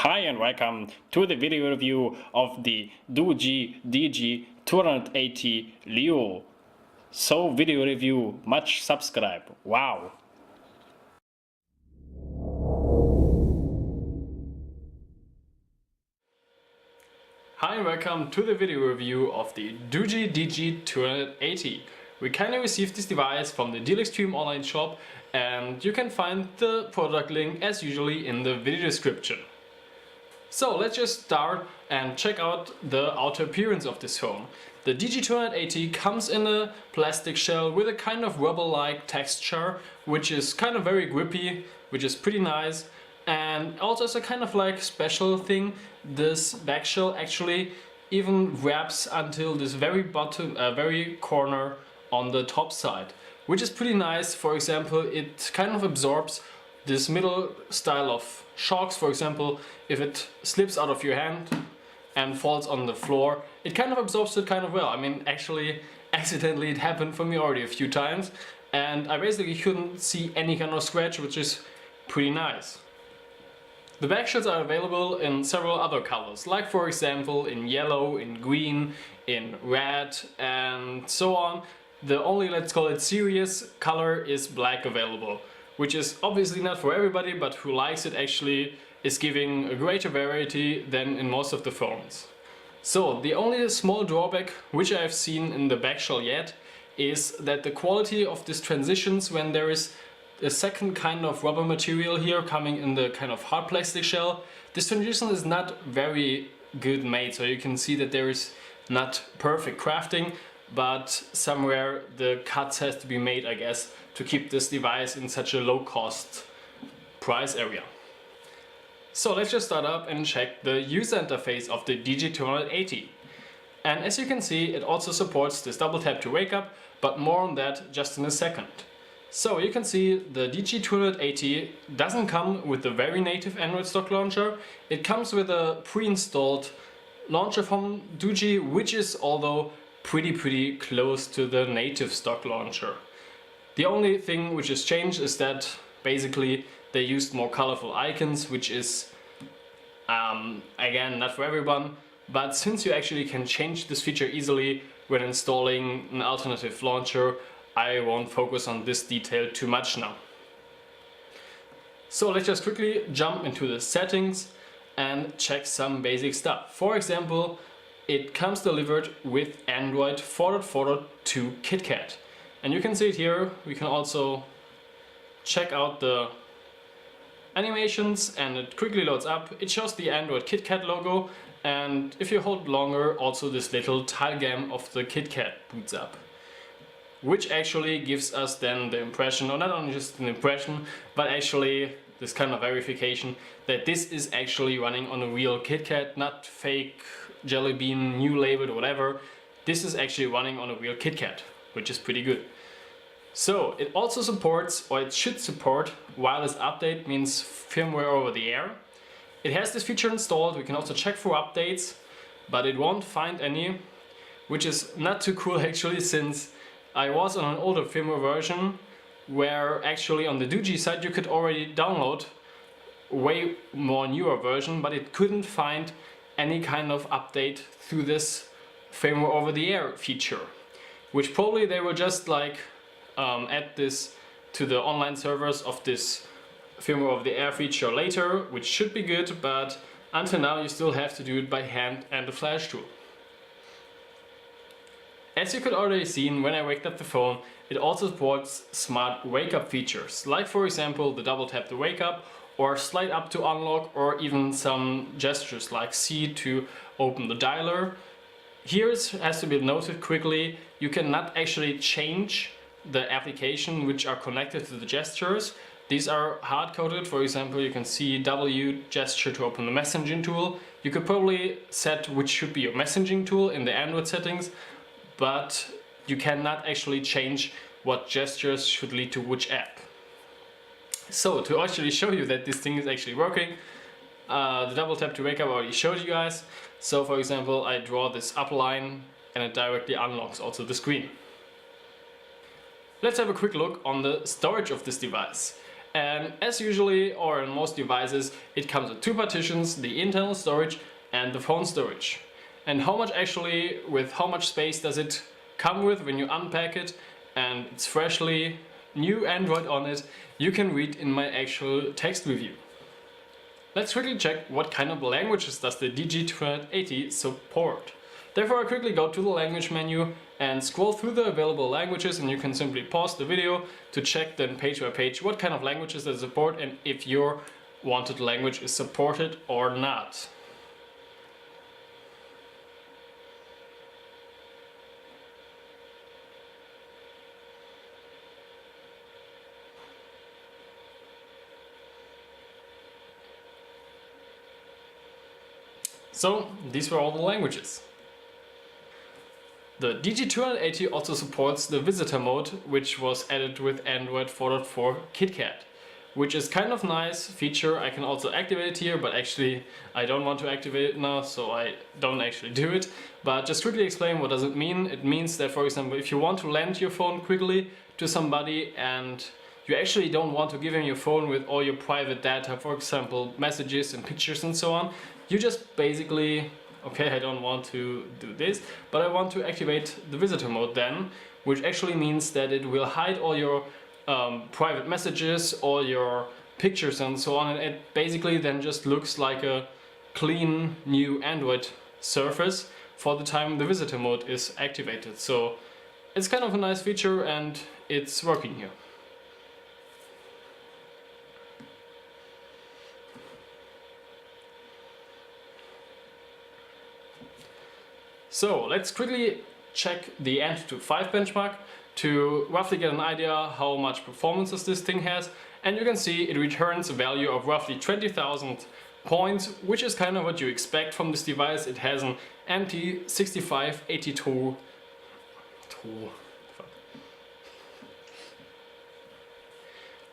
Hi and welcome to the video review of the Doogee DG280 Leo. So video review, much subscribe, wow! Hi and welcome to the video review of the Doogee DG280. We kindly received this device from the DealeXtreme Online-Shop and you can find the product link as usually in the video description. So let's just start and check out the outer appearance of this phone. The DG280 comes in a plastic shell with a kind of rubber-like texture, which is kind of very grippy, which is pretty nice. And also as a kind of like special thing, this back shell actually even wraps until this very bottom, very corner on the top side, which is pretty nice. For example, it kind of absorbs this middle style of shocks. For example, if it slips out of your hand and falls on the floor, it kind of absorbs it kind of well. I mean, actually, accidentally it happened for me already a few times and I basically couldn't see any kind of scratch, which is pretty nice. The back shells are available in several other colors, like for example in yellow, in green, in red and so on. The only, let's call it, serious color is black available, which is obviously not for everybody, but who likes it actually is giving a greater variety than in most of the phones. So the only small drawback which I've seen in the back shell yet is that the quality of these transitions, when there is a second kind of rubber material here coming in the kind of hard plastic shell, this transition is not very good made. So you can see that there is not perfect crafting, but somewhere the cuts has to be made, I guess, to keep this device in such a low cost price area. So let's just start up and check the user interface of the DG280. And as you can see, it also supports this double tap to wake up, but more on that just in a second. So you can see the DG280 doesn't come with the very native Android stock launcher. It comes with a pre-installed launcher from Doogee, which is although pretty close to the native stock launcher. The only thing which has changed is that basically they used more colorful icons, which is again not for everyone, but since you actually can change this feature easily when installing an alternative launcher, I won't focus on this detail too much now. So let's just quickly jump into the settings and check some basic stuff. For example, it comes delivered with Android 4.4.2 KitKat. And you can see it here. We can also check out the animations and it quickly loads up. It shows the Android KitKat logo, and if you hold longer, also this little diagram of the KitKat boots up, which actually gives us then the impression, or not only just an impression, but actually this kind of verification that this is actually running on a real KitKat, not fake Jelly Bean, new labeled or whatever. This is actually running on a real KitKat, which is pretty good. So it also supports, or it should support, wireless update, means firmware over the air. It has this feature installed. We can also check for updates, but it won't find any, which is not too cool actually, since I was on an older firmware version where actually on the Doogee side you could already download way more newer version, but it couldn't find any kind of update through this firmware over the air feature, which probably they will just like add this to the online servers of this firmware over the air feature later, which should be good, but until now you still have to do it by hand and the flash tool. As you could already see when I waked up the phone, it also supports smart wake up features, like for example the double tap to wake up, or slide up to unlock, or even some gestures like C to open the dialer. Here it has to be noted quickly, you cannot actually change the application which are connected to the gestures. These are hard-coded. For example, you can see W gesture to open the messaging tool. You could probably set which should be your messaging tool in the Android settings, but you cannot actually change what gestures should lead to which app. So to actually show you that this thing is actually working, the double tap to wake up I already showed you guys. So for example, I draw this up line and it directly unlocks also the screen. Let's have a quick look on the storage of this device. And as usually, or in most devices, it comes with two partitions, the internal storage and the phone storage. And how much actually, with how much space does it come with when you unpack it and it's freshly new Android on it, you can read in my actual text review. Let's quickly check what kind of languages does the DG280 support. Therefore I quickly go to the language menu and scroll through the available languages, and you can simply pause the video to check then page by page what kind of languages they support and if your wanted language is supported or not. So these were all the languages. The DG280 also supports the visitor mode, which was added with Android 4.4 KitKat, which is kind of nice feature. I can also activate it here, but actually I don't want to activate it now, so I don't actually do it. But just quickly explain what does it mean. It means that, for example, if you want to lend your phone quickly to somebody and you actually don't want to give him your phone with all your private data, for example, messages and pictures and so on, you just basically, okay, I don't want to do this, but I want to activate the visitor mode then, which actually means that it will hide all your private messages, all your pictures and so on, and it basically then just looks like a clean new Android surface for the time the visitor mode is activated. So it's kind of a nice feature and it's working here. So let's quickly check the Antutu 5 benchmark to roughly get an idea how much performances this thing has, and you can see it returns a value of roughly 20,000 points, which is kind of what you expect from this device. It has an MT6582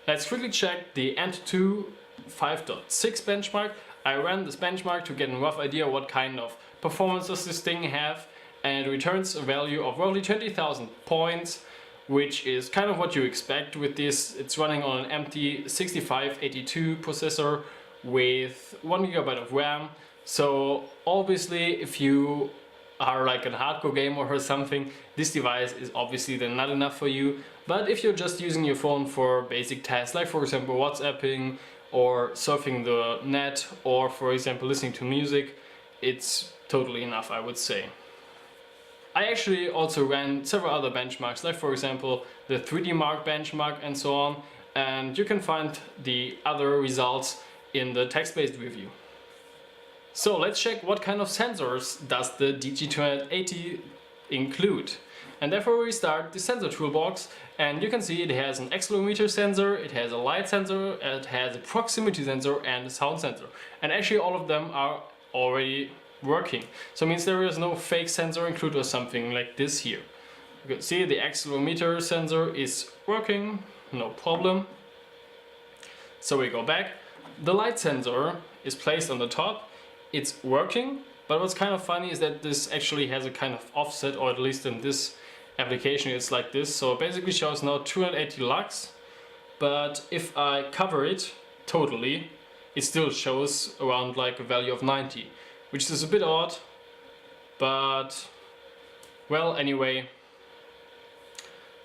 Let's quickly check the Antutu 5.6 benchmark. I ran this benchmark to get a rough idea what kind of performance does this thing have, and it returns a value of roughly 20,000 points, which is kind of what you expect with this. It's running on an MT6582 processor with 1 GB of RAM. So obviously if you are like a hardcore gamer or something, this device is obviously then not enough for you. But if you're just using your phone for basic tasks, like for example WhatsApping or surfing the net, or for example listening to music, it's totally enough, I would say. I actually also ran several other benchmarks, like for example the 3D Mark benchmark and so on, and you can find the other results in the text-based review. So let's check what kind of sensors does the DG280 include. And therefore we start the sensor toolbox, and you can see it has an accelerometer sensor, it has a light sensor, it has a proximity sensor and a sound sensor. And actually all of them are already working. So it means there is no fake sensor included or something like this here. You can see the accelerometer sensor is working, no problem. So we go back. The light sensor is placed on the top. It's working, but what's kind of funny is that this actually has a kind of offset, or at least in this application it's like this. So it basically shows now 280 lux, but if I cover it totally, it still shows around like a value of 90, which is a bit odd, but well, anyway,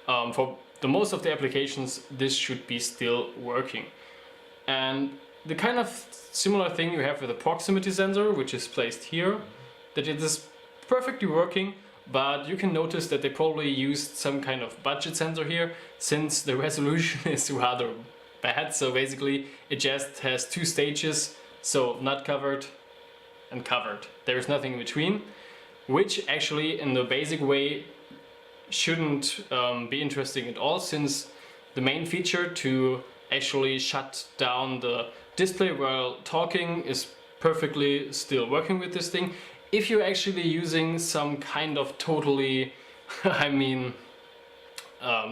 for the most of the applications this should be still working. And the kind of similar thing you have with the proximity sensor, which is placed here, that it is perfectly working, but you can notice that they probably used some kind of budget sensor here, since the resolution is rather bad. So basically it just has two stages, so not covered and covered. There is nothing in between, which actually in the basic way shouldn't be interesting at all, since the main feature to actually shut down the display while talking is perfectly still working with this thing. If you're actually using some kind of totally, I mean,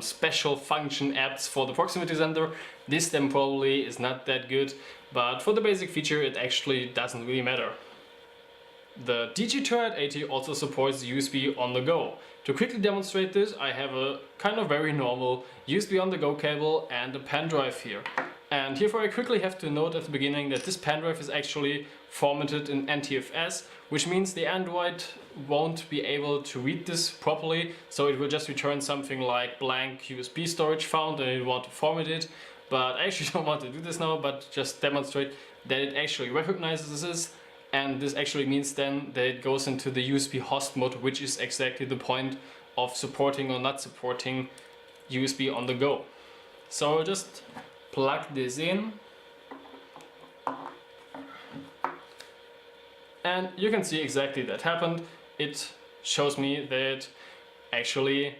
special function apps for the proximity sensor, this then probably is not that good, but for the basic feature it actually doesn't really matter. The DG280 also supports USB on the go. To quickly demonstrate this, I have a kind of very normal USB on the go cable and a pen drive here. And herefore I quickly have to note at the beginning that this pen drive is actually formatted in NTFS, which means the Android won't be able to read this properly, so it will just return something like blank USB storage found and it want to format it. But I actually don't want to do this now, but just demonstrate that it actually recognizes this, and this actually means then that it goes into the USB host mode, which is exactly the point of supporting or not supporting USB on the go. So I'll just plug this in, and you can see exactly that happened. It shows me that it actually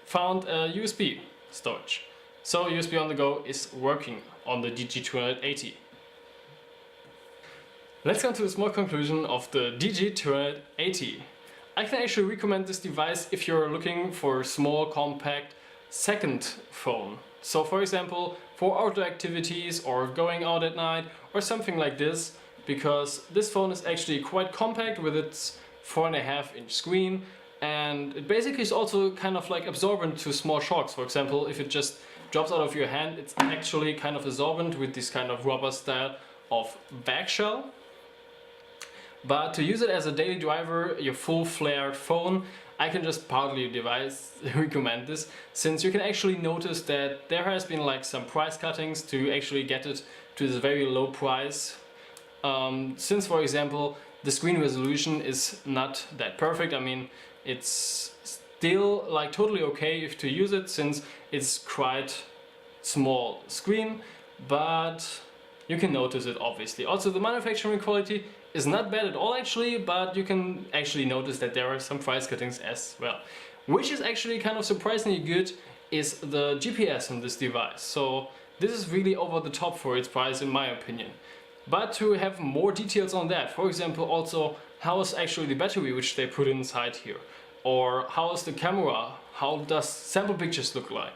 found a USB storage. So USB on the go is working on the DG280. Let's come to a small conclusion of the DG280. I can actually recommend this device if you're looking for a small, compact second phone. So for example, for outdoor activities or going out at night or something like this, because this phone is actually quite compact with its 4.5-inch screen, and it basically is also kind of like absorbent to small shocks. For example, if it just drops out of your hand, it's actually kind of absorbent with this kind of rubber style of back shell. But to use it as a daily driver, your full flared phone, I can just partly recommend this, since you can actually notice that there has been like some price cuttings to actually get it to this very low price. Since for example the screen resolution is not that perfect, I mean it's still like totally okay if to use it, since it's quite small screen, but you can notice it obviously. Also the manufacturing quality is not bad at all actually, but you can actually notice that there are some price cuttings as well. Which is actually kind of surprisingly good is the GPS on this device. So this is really over the top for its price in my opinion. But to have more details on that, for example also how is actually the battery which they put inside here, or how is the camera, how does sample pictures look like,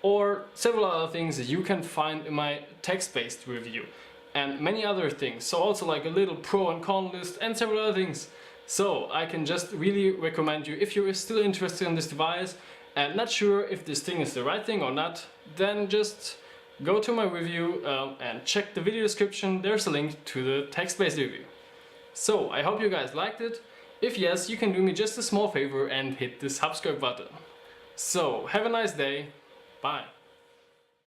or several other things that you can find in my text-based review. And many other things, so also like a little pro and con list and several other things. So I can just really recommend you, if you're still interested in this device and not sure if this thing is the right thing or not, then just go to my review and check the video description. There's a link to the text-based review. So I hope you guys liked it. If yes, you can do me just a small favor and hit the subscribe button. So have a nice day. Bye.